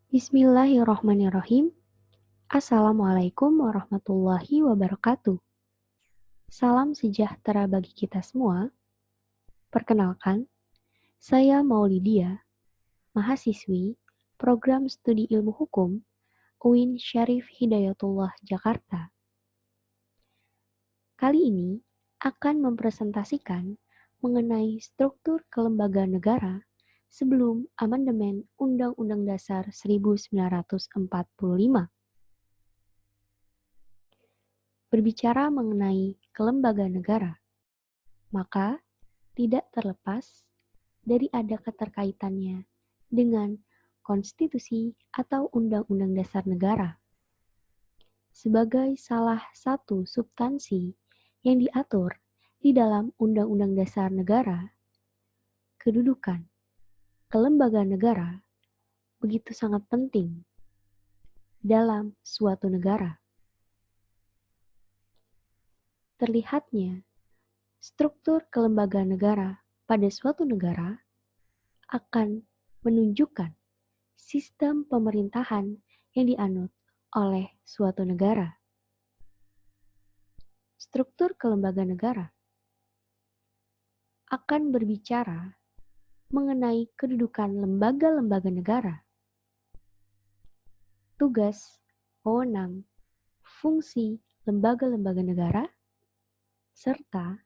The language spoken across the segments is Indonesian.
Bismillahirrahmanirrahim. Assalamualaikum warahmatullahi wabarakatuh. Salam sejahtera bagi kita semua. Perkenalkan, saya Maulidia, mahasiswi Program Studi Ilmu Hukum UIN Syarif Hidayatullah Jakarta. Kali ini akan mempresentasikan mengenai struktur kelembagaan negara sebelum amandemen Undang-Undang Dasar 1945. Berbicara mengenai kelembagaan negara, maka tidak terlepas dari ada keterkaitannya dengan konstitusi atau undang-undang dasar negara. Sebagai salah satu substansi yang diatur di dalam undang-undang dasar negara, kedudukan kelembagaan negara begitu sangat penting dalam suatu negara. Terlihatnya struktur kelembagaan negara pada suatu negara akan menunjukkan sistem pemerintahan yang dianut oleh suatu negara. Struktur kelembagaan negara akan berbicara mengenai kedudukan lembaga-lembaga negara, tugas, wewenang, fungsi lembaga-lembaga negara, serta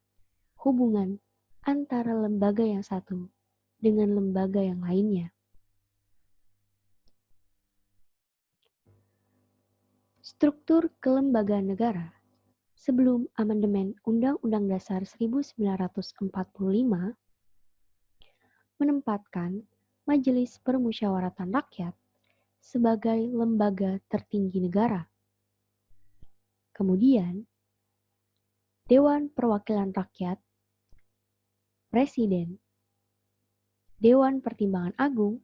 hubungan antara lembaga yang satu dengan lembaga yang lainnya. Struktur kelembagaan negara sebelum amandemen Undang-Undang Dasar 1945 menempatkan Majelis Permusyawaratan Rakyat sebagai lembaga tertinggi negara. Kemudian, Dewan Perwakilan Rakyat, Presiden, Dewan Pertimbangan Agung,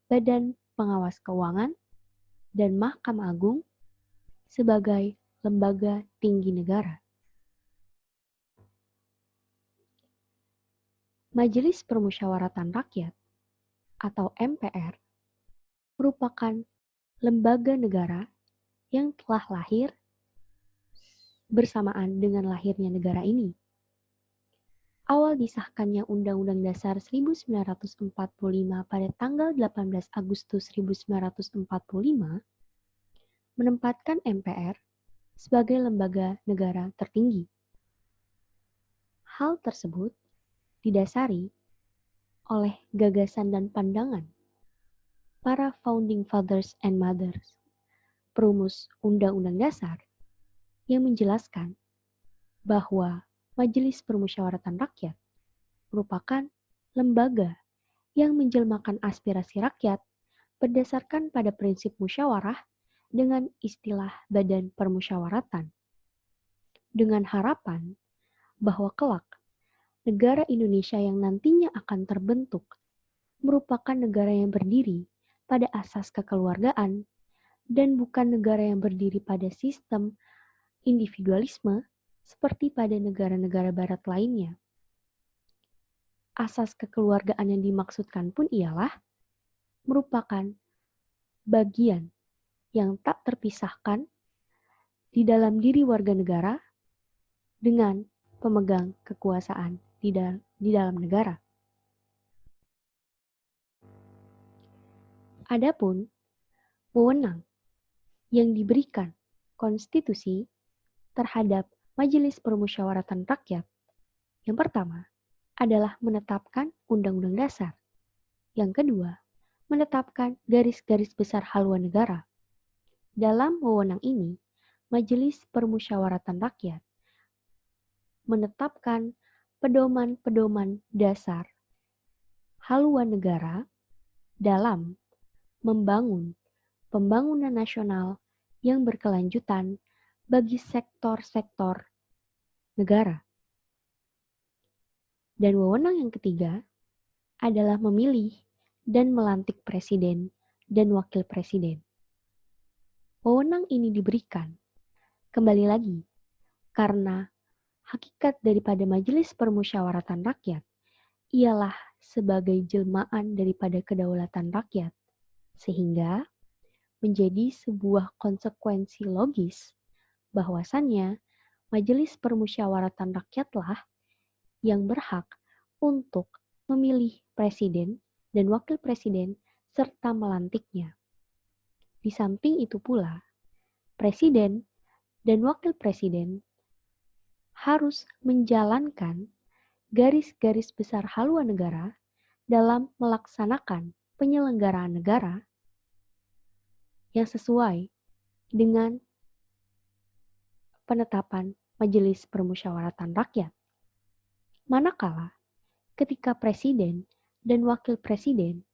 Badan Pengawas Keuangan, dan Mahkamah Agung sebagai lembaga tinggi negara. Majelis Permusyawaratan Rakyat atau MPR merupakan lembaga negara yang telah lahir bersamaan dengan lahirnya negara ini. Awal disahkannya Undang-Undang Dasar 1945 pada tanggal 18 Agustus 1945 menempatkan MPR sebagai lembaga negara tertinggi. Hal tersebut didasari oleh gagasan dan pandangan para founding fathers and mothers, perumus Undang-Undang Dasar, yang menjelaskan bahwa Majelis Permusyawaratan Rakyat merupakan lembaga yang menjelmakan aspirasi rakyat berdasarkan pada prinsip musyawarah dengan istilah badan permusyawaratan, dengan harapan bahwa kelak negara Indonesia yang nantinya akan terbentuk merupakan negara yang berdiri pada asas kekeluargaan dan bukan negara yang berdiri pada sistem individualisme seperti pada negara-negara barat lainnya. Asas kekeluargaan yang dimaksudkan pun ialah merupakan bagian yang tak terpisahkan di dalam diri warga negara dengan pemegang kekuasaan di dalam negara. Adapun wewenang yang diberikan konstitusi terhadap Majelis Permusyawaratan Rakyat, yang pertama adalah menetapkan Undang-Undang Dasar. Yang kedua, menetapkan garis-garis besar haluan negara. Dalam wewenang ini, Majelis Permusyawaratan Rakyat menetapkan pedoman-pedoman dasar haluan negara dalam membangun pembangunan nasional yang berkelanjutan bagi sektor-sektor negara. Dan wewenang yang ketiga adalah memilih dan melantik presiden dan wakil presiden. Wewenang ini diberikan, kembali lagi, karena hakikat daripada Majelis Permusyawaratan Rakyat ialah sebagai jelmaan daripada kedaulatan rakyat Sehingga menjadi sebuah konsekuensi logis bahwasannya Majelis Permusyawaratan Rakyatlah yang berhak untuk memilih presiden dan wakil presiden serta melantiknya. Di samping itu pula, presiden dan wakil presiden harus menjalankan garis-garis besar haluan negara dalam melaksanakan penyelenggaraan negara yang sesuai dengan penetapan Majelis Permusyawaratan Rakyat. Manakala ketika presiden dan wakil presiden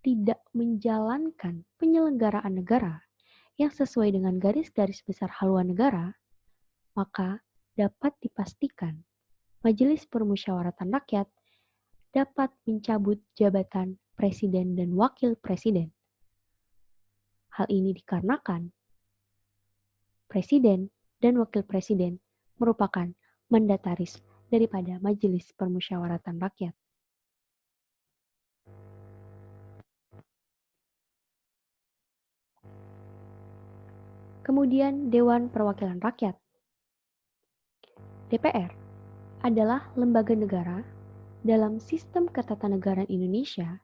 tidak menjalankan penyelenggaraan negara yang sesuai dengan garis-garis besar haluan negara, maka dapat dipastikan Majelis Permusyawaratan Rakyat dapat mencabut jabatan presiden dan wakil presiden. Hal ini dikarenakan presiden dan wakil presiden merupakan mandataris daripada Majelis Permusyawaratan Rakyat. Kemudian Dewan Perwakilan Rakyat. DPR adalah lembaga negara dalam sistem ketatanegaraan Indonesia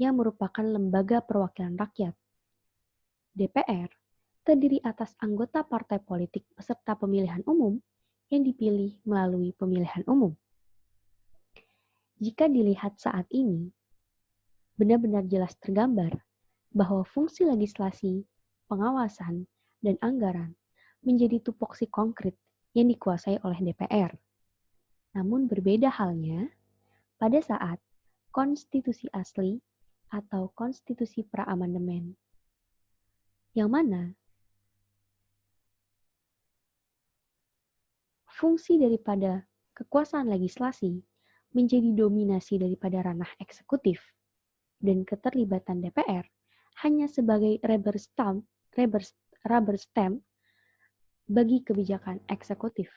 yang merupakan lembaga perwakilan rakyat. DPR terdiri atas anggota partai politik peserta pemilihan umum yang dipilih melalui pemilihan umum. Jika dilihat saat ini, benar-benar jelas tergambar bahwa fungsi legislasi, pengawasan, dan anggaran menjadi tupoksi konkret yang dikuasai oleh DPR. Namun berbeda halnya pada saat konstitusi asli atau konstitusi pra-amandemen, yang mana fungsi daripada kekuasaan legislasi menjadi dominasi daripada ranah eksekutif dan keterlibatan DPR hanya sebagai rubber stamp bagi kebijakan eksekutif.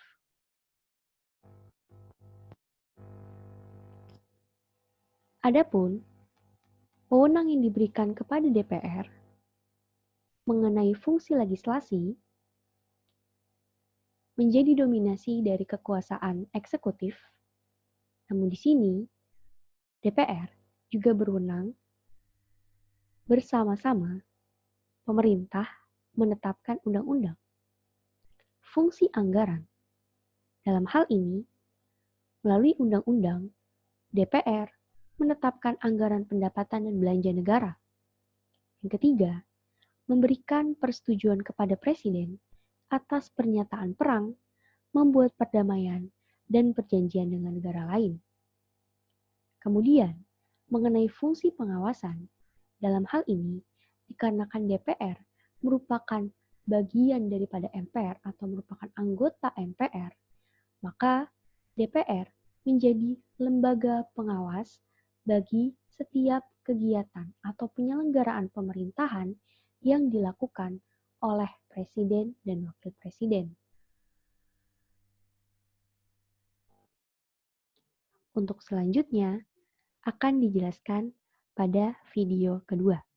Adapun wewenang yang diberikan kepada DPR mengenai fungsi legislasi menjadi dominasi dari kekuasaan eksekutif. Namun di sini DPR juga berwenang bersama-sama pemerintah menetapkan undang-undang. Fungsi anggaran. Dalam hal ini, melalui undang-undang, DPR menetapkan anggaran pendapatan dan belanja negara. Yang ketiga, memberikan persetujuan kepada Presiden atas pernyataan perang, membuat perdamaian, dan perjanjian dengan negara lain. Kemudian, mengenai fungsi pengawasan, dalam hal ini, dikarenakan DPR merupakan bagian daripada MPR atau merupakan anggota MPR, maka DPR menjadi lembaga pengawas bagi setiap kegiatan atau penyelenggaraan pemerintahan yang dilakukan oleh Presiden dan Wakil Presiden. Untuk selanjutnya akan dijelaskan pada video kedua.